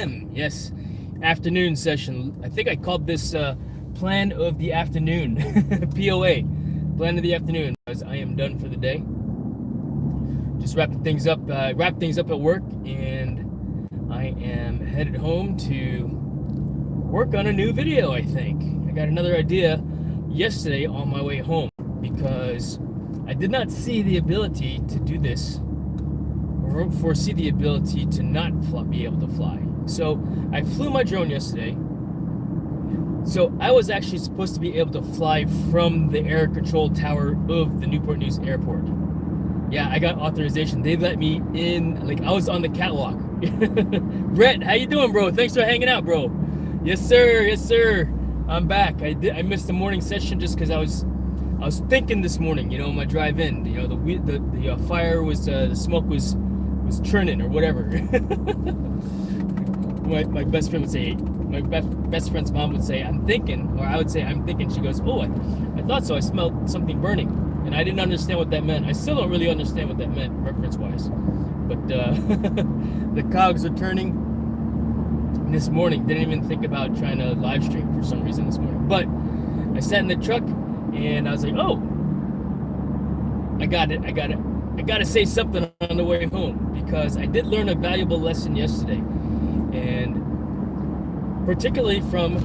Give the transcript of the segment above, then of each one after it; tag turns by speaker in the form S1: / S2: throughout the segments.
S1: p.m. Yes, afternoon session. I think I called this plan of the afternoon, POA, plan of the afternoon, because I am done for the day. Just wrapped things up at work, and I am headed home to work on a new video. I think I got another idea yesterday on my way home, because I did not see the ability to do this, or foresee the ability to not be able to fly. So I flew my drone yesterday. So I was actually supposed to be able to fly from the air control tower of the Newport News Airport. Yeah, I got authorization. They let me in, like I was on the catwalk. Brett, how you doing, bro? Thanks for hanging out, bro. Yes, sir. Yes, sir. I'm back. I missed the morning session just because I was thinking this morning, you know, my drive in, you know, the fire was, the smoke was churning or whatever. my best friend would say, my best friend's mom would say, I'm thinking, or I would say, I'm thinking. She goes, oh, I thought so. I smelled something burning. And I didn't understand what that meant. I still don't really understand what that meant, reference-wise. But the cogs are turning this morning. Didn't even think about trying to live stream for some reason this morning. But I sat in the truck, and I was like, oh, I got to say something on the way home, because I did learn a valuable lesson yesterday. And particularly from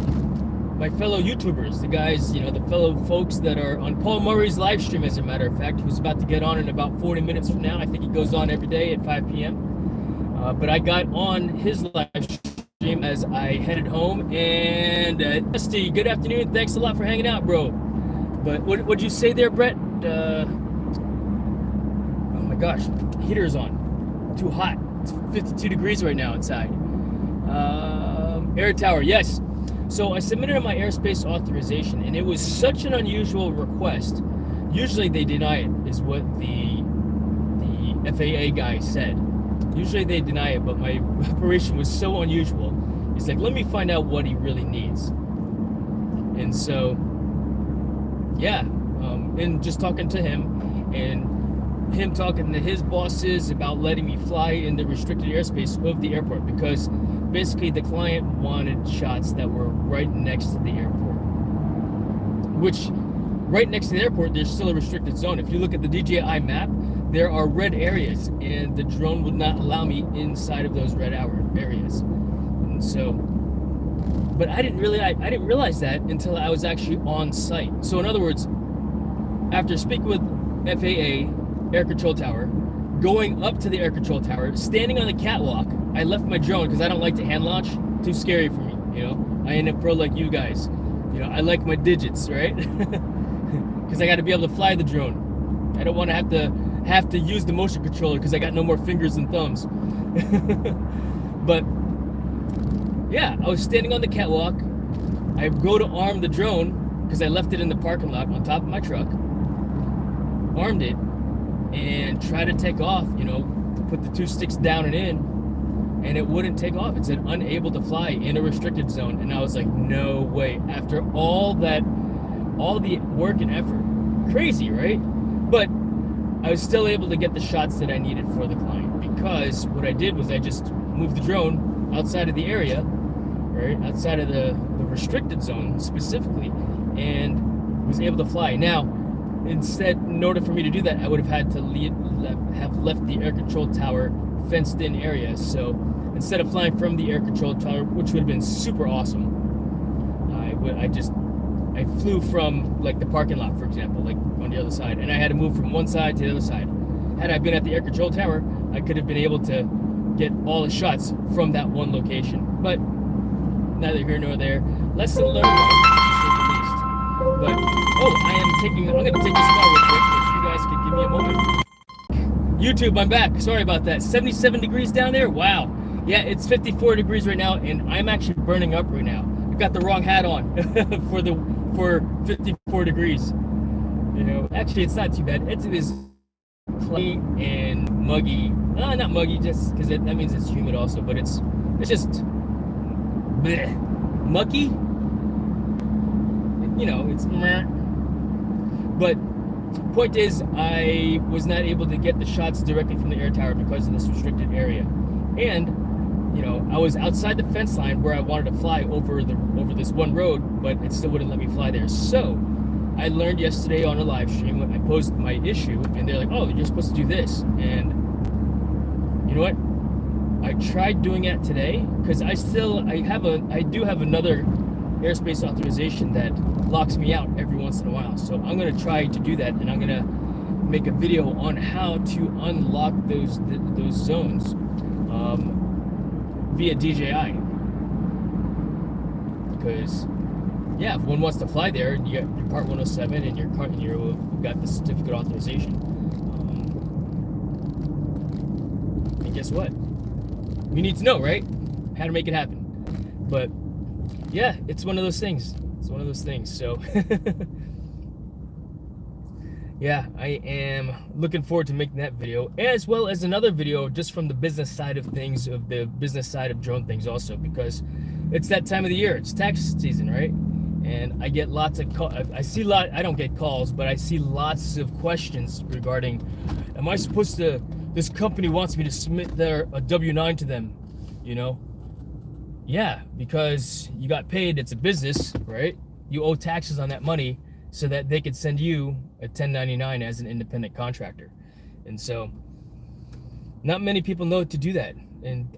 S1: my fellow YouTubers, the guys, you know, the fellow folks that are on Paul Murray's live stream, as a matter of fact, who's about to get on in about 40 minutes from now. I think he goes on every day at 5 p.m. But I got on his live stream as I headed home. And Dusty, good afternoon. Thanks a lot for hanging out, bro. But what'd you say there, Brett? Oh my gosh, heater's on. Too hot. It's 52 degrees right now inside. Air tower, yes. So I submitted my airspace authorization, and it was such an unusual request. Usually they deny it, is what the FAA guy said. Usually they deny it, but my operation was so unusual. He's like, let me find out what he really needs. And so, yeah, and just talking to him, and him talking to his bosses about letting me fly in the restricted airspace of the airport, because basically the client wanted shots that were right next to the airport, which right next to the airport, there's still a restricted zone. If you look at the DJI map, there are red areas, and the drone would not allow me inside of those red areas. And so, but I didn't realize that until I was actually on site. So in other words, after speaking with FAA air control tower, going up to the air control tower, standing on the catwalk, I left my drone because I don't like to hand launch. Too scary for me, you know. I ain't a pro like you guys. You know, I like my digits, right? Because I got to be able to fly the drone. I don't want to have to use the motion controller because I got no more fingers and thumbs. But yeah, I was standing on the catwalk. I go to arm the drone because I left it in the parking lot on top of my truck. Armed it and try to take off, you know, put the two sticks down and in, and it wouldn't take off. It said unable to fly in a restricted zone. And I was like, no way. After all the work and effort, crazy, right? But I was still able to get the shots that I needed for the client, because what I did was I just moved the drone outside of the area, right, outside of the restricted zone specifically, and was able to fly. Now, instead, in order for me to do that, I would have had to have left the air control tower fenced in area. So instead of flying from the air control tower, which would have been super awesome, I flew from like the parking lot, for example, like on the other side, and I had to move from one side to the other side. Had I been at the air control tower, I could have been able to get all the shots from that one location. But neither here nor there. Lesson learned, to say the least. But I'm gonna take this call real quick. If you guys could give me a moment. YouTube, I'm back. Sorry about that. 77 degrees down there. Wow. Yeah, it's 54 degrees right now, and I'm actually burning up right now. I got the wrong hat on for 54 degrees. You know, actually, it's not too bad. It is cloudy and muggy. Not muggy, just because that means it's humid also. But it's just bleh, mucky. You know, it's meh. But point is, I was not able to get the shots directly from the air tower because of this restricted area. And you know, I was outside the fence line where I wanted to fly over this one road, but it still wouldn't let me fly there. So I learned yesterday on a live stream when I posted my issue, and they're like, "Oh, you're supposed to do this." And you know what? I tried doing it today because I do have another airspace authorization that locks me out every once in a while. So I'm gonna try to do that, and I'm gonna make a video on how to unlock those zones via DJI. Because yeah, if one wants to fly there, and you got your Part 107 and you've got the certificate authorization. And guess what? We need to know, right? How to make it happen. But yeah, it's one of those things. So yeah, I am looking forward to making that video, as well as another video just from the business side of things, of the business side of drone things also, because it's that time of the year. It's tax season, right? And I get lots of calls. I don't get calls, but I see lots of questions regarding, am I supposed to, this company wants me to submit a W-9 to them, you know? Yeah, because you got paid, it's a business, right? You owe taxes on that money so that they could send you a 1099 as an independent contractor. And so not many people know to do that. And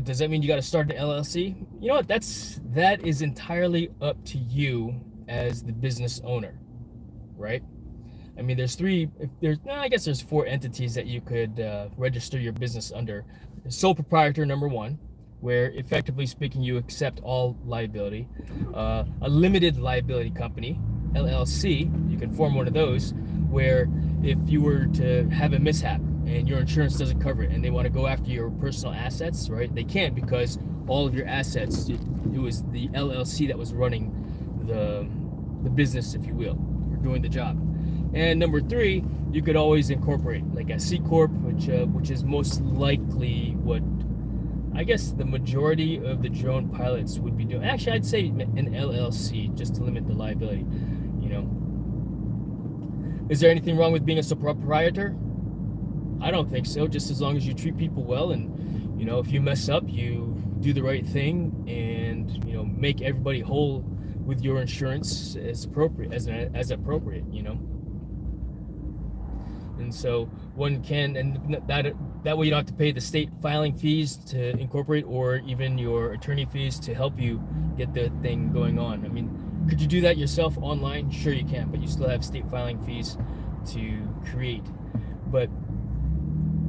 S1: does that mean you got to start an LLC? You know what? That is entirely up to you as the business owner, right? I mean, I guess there's 4 entities that you could register your business under. Sole proprietor, number 1, where effectively speaking, you accept all liability. A limited liability company, LLC, you can form one of those, where if you were to have a mishap and your insurance doesn't cover it and they want to go after your personal assets, right? They can't, because all of your assets, it was the LLC that was running the business, if you will, or doing the job. And number 3, you could always incorporate like a C Corp, which is most likely what I guess the majority of the drone pilots would be doing. Actually, I'd say an LLC, just to limit the liability, you know. Is there anything wrong with being a sole proprietor? I don't think so, just as long as you treat people well, and, you know, if you mess up, you do the right thing, and, you know, make everybody whole with your insurance as appropriate, you know. And so one can, and that way you don't have to pay the state filing fees to incorporate, or even your attorney fees to help you get the thing going on. I mean, could you do that yourself online? Sure you can, but you still have state filing fees to create. But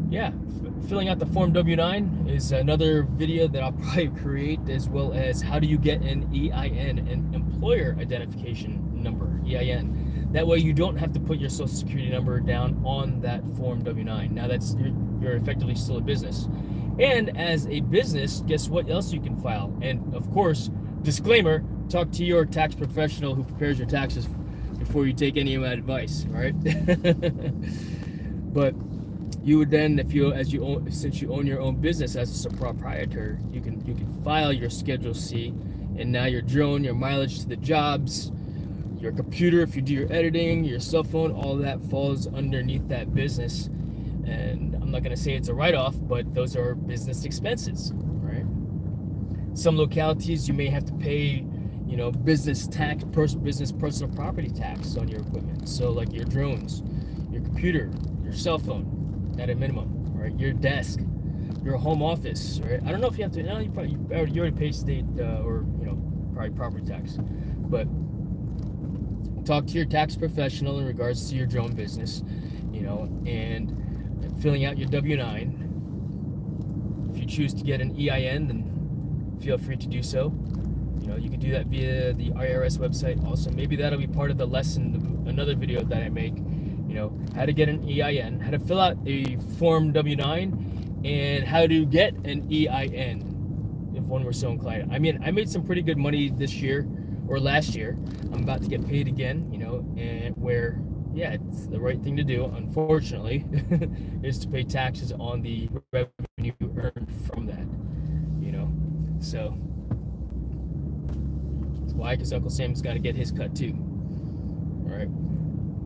S1: yeah, filling out the Form W-9 is another video that I'll probably create, as well as how do you get an EIN, an employer identification number, EIN. That way you don't have to put your social security number down on that Form W-9. Now you're effectively still a business. And as a business, guess what else you can file? And of course, disclaimer, talk to your tax professional who prepares your taxes before you take any of my advice, right? But you would then, since you own your own business as a proprietor, you can file your Schedule C, and now your drone, your mileage to the jobs, your computer, if you do your editing, your cell phone, all that falls underneath that business. And I'm not going to say it's a write-off, but those are business expenses, right? Some localities you may have to pay, you know, business tax, business personal property tax on your equipment. So like your drones, your computer, your cell phone, at a minimum, right? Your desk, your home office, right? I don't know if you have to. No, you already pay state or, you know, probably property tax, but talk to your tax professional in regards to your drone business, you know, and filling out your W-9. If you choose to get an EIN, then feel free to do so. You know, you can do that via the IRS website also. Maybe that'll be part of the lesson, another video that I make. You know, how to get an EIN, how to fill out a Form W-9, and how to get an EIN if one were so inclined. I mean, I made some pretty good money this year, or last year. I'm about to get paid again, you know, and where, yeah, it's the right thing to do, unfortunately, is to pay taxes on the revenue earned from that, you know. So that's why, because Uncle Sam's got to get his cut too. All right.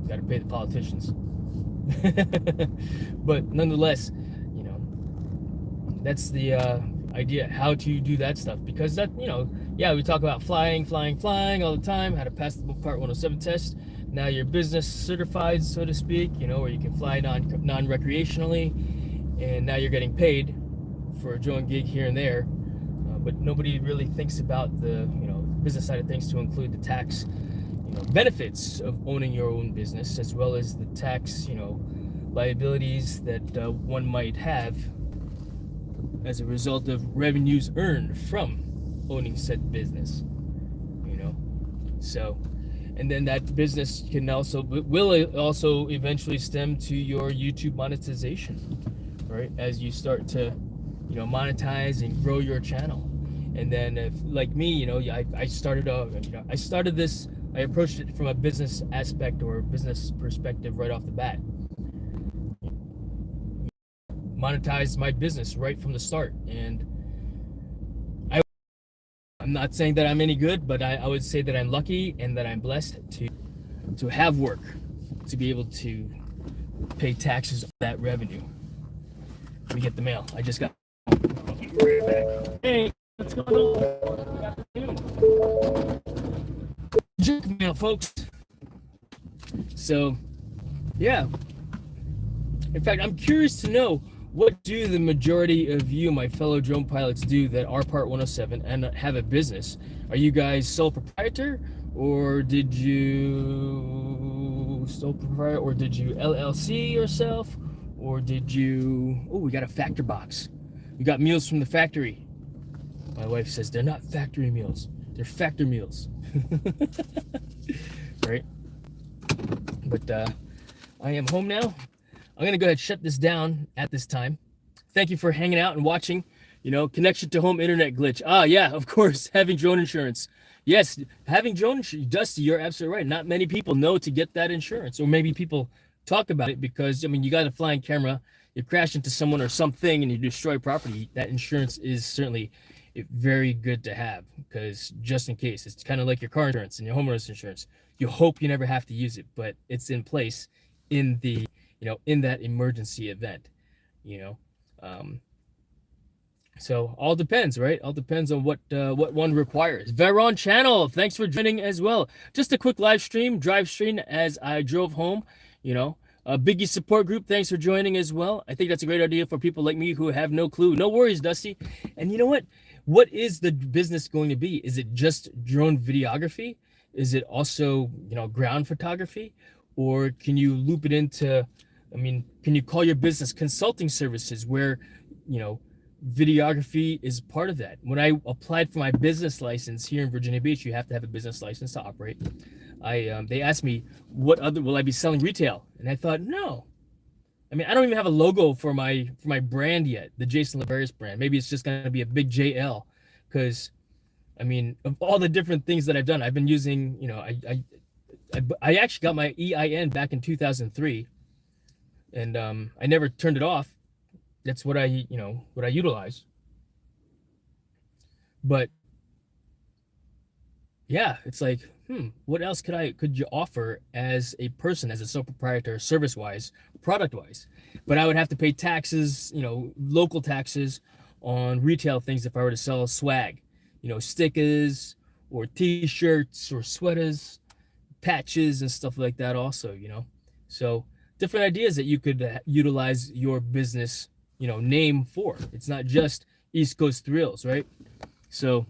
S1: Got to pay the politicians. But nonetheless, you know, that's the idea how to do that stuff, because that, yeah, we talk about flying all the time, how to pass the Part 107 test. Now you're business certified, so to speak, where you can fly non-recreationally, and now you're getting paid for a drone gig here and there, but nobody really thinks about the business side of things, to include the tax benefits of owning your own business, as well as the tax liabilities that one might have as a result of revenues earned from owning said business. So, and then that business will also eventually stem to your YouTube monetization, right? As you start to monetize and grow your channel. And then, if like me, I started this, I approached it from a business aspect or business perspective right off the bat. Monetized my business right from the start, and I'm not saying that I'm any good, but I would say that I'm lucky and that I'm blessed to have work, to be able to pay taxes on that revenue. Let me get the mail. I just got. Hey, what's going on? Junk mail, folks. So, yeah. In fact, I'm curious to know, what do the majority of you, my fellow drone pilots, do that are Part 107 and have a business? Are you guys sole proprietor, or did you LLC yourself, or did you? Oh, we got a factor box. We got meals from the factory. My wife says they're not factory meals; they're factor meals. Right? But I am home now. I'm going to go ahead and shut this down at this time. Thank you for hanging out and watching. Connection to home internet glitch. Ah, yeah, of course, having drone insurance. Yes, having drone insurance. Dusty, you're absolutely right. Not many people know to get that insurance, or maybe people talk about it because, you got a flying camera, you crash into someone or something, and you destroy property. That insurance is certainly very good to have, because just in case. It's kind of like your car insurance and your homeowner's insurance. You hope you never have to use it, but it's in place in the in that emergency event. So all depends, right? All depends on what one requires. Veron Channel, thanks for joining as well. Just a quick live stream, DriveStream, as I drove home. A Biggie support group, thanks for joining as well. I think that's a great idea for people like me who have no clue. No worries, Dusty. And you know what? What is the business going to be? Is it just drone videography? Is it also, ground photography? Or can you loop it into, can you call your business consulting services, where, videography is part of that? When I applied for my business license here in Virginia Beach, you have to have a business license to operate. They asked me, what other, will I be selling retail? And I thought, no. I don't even have a logo for my brand yet, the Jason Laberius brand. Maybe it's just going to be a big JL, because, of all the different things that I've done, I've been using, I actually got my EIN back in 2003, and I never turned it off. That's what I utilize. But yeah, it's like, what else could you offer as a person, as a sole proprietor, service-wise, product-wise? But I would have to pay taxes, local taxes on retail things if I were to sell swag, stickers or T-shirts or sweaters, patches and stuff like that also. So different ideas that you could utilize your business name for. It's not just East Coast Thrills, right? So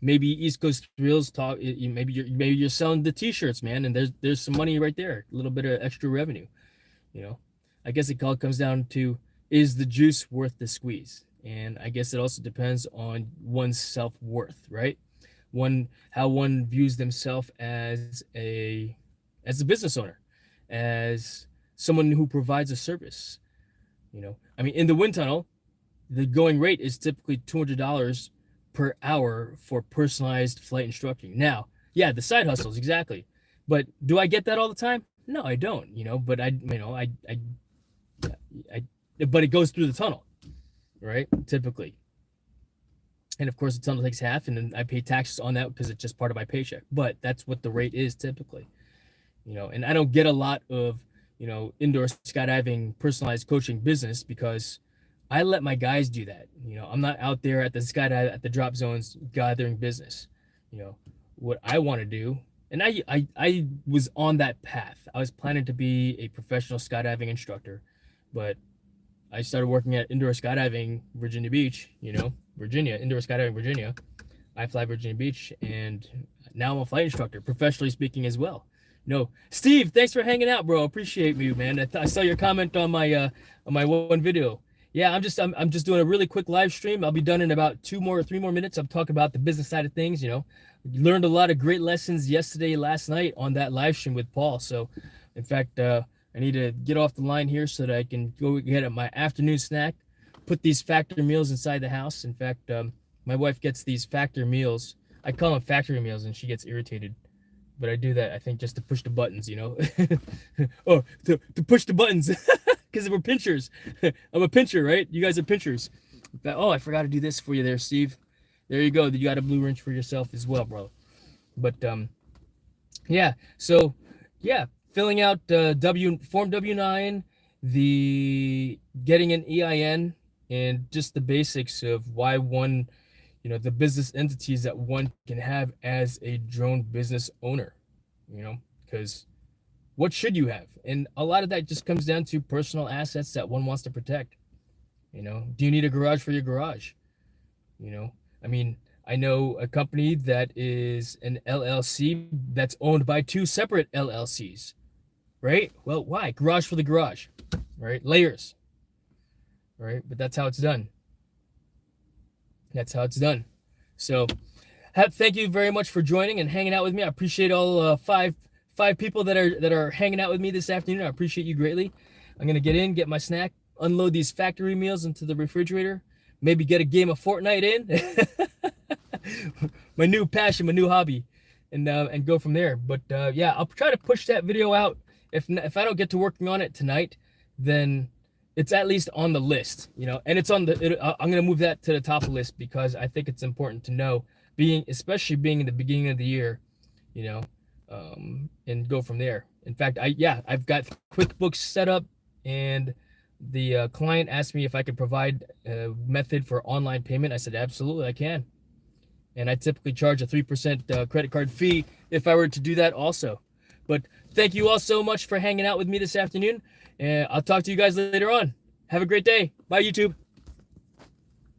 S1: maybe East Coast Thrills talk, maybe you're selling the T-shirts, man, and there's some money right there, a little bit of extra revenue. I guess it all comes down to, is the juice worth the squeeze? And I guess it also depends on one's self-worth, right? How one views themselves as a business owner, as someone who provides a service. In the wind tunnel, the going rate is typically $200 per hour for personalized flight instructing. Now, yeah, the side hustles, exactly. But do I get that all the time? No, I don't. But but it goes through the tunnel, right? Typically. And of course, the tunnel takes half, and then I pay taxes on that because it's just part of my paycheck. But that's what the rate is typically. And I don't get a lot of, indoor skydiving personalized coaching business, because I let my guys do that. You know, I'm not out there at the skydive at the drop zones gathering business. You know, what I want to do, and I was on that path. I was planning to be a professional skydiving instructor, but I started working at indoor skydiving Virginia Beach, you know, Virginia, indoor skydiving Virginia. I fly Virginia Beach, and now I'm a flight instructor, professionally speaking as well. No, Steve, thanks for hanging out, bro. Appreciate you, man. I saw your comment on my one video. Yeah, I'm just doing a really quick live stream. I'll be done in about 3 more minutes. I'm talking about the business side of things. You know, learned a lot of great lessons last night on that live stream with Paul. So, in fact, I need to get off the line here so that I can go get my afternoon snack. Put these factory meals inside the house. In fact, my wife gets these factory meals. I call them factory meals, and she gets irritated. But I do that, I think, just to push the buttons, you know. Oh, to push the buttons, because we're pinchers. I'm a pincher, right? You guys are pinchers. Oh, I forgot to do this for you there, Steve. There you go. You got a blue wrench for yourself as well, bro. But yeah. So yeah, filling out Form W-9, the getting an EIN, and just the basics of why one, you know, the business entities that one can have as a drone business owner, you know, because what should you have? And a lot of that just comes down to personal assets that one wants to protect. You know, do you need a garage for your garage? You know, I mean, I know a company that is an LLC that's owned by 2 separate LLCs, right? Well, why? Garage for the garage, right? Layers, right? But that's how it's done. That's how it's done. So thank you very much for joining and hanging out with me. I appreciate all five people that are hanging out with me this afternoon. I appreciate you greatly. I'm gonna get my snack, unload these factory meals into the refrigerator, maybe get a game of Fortnite in. My new passion, my new hobby, and go from there. But yeah, I'll try to push that video out. If I don't get to working on it tonight, then it's at least on the list, you know, and it's on I'm going to move that to the top of the list because I think it's important to know, especially being in the beginning of the year, you know, and go from there. In fact, I've got QuickBooks set up, and the client asked me if I could provide a method for online payment. I said, absolutely, I can. And I typically charge a 3% credit card fee if I were to do that also. But thank you all so much for hanging out with me this afternoon. And I'll talk to you guys later on. Have a great day. Bye, YouTube.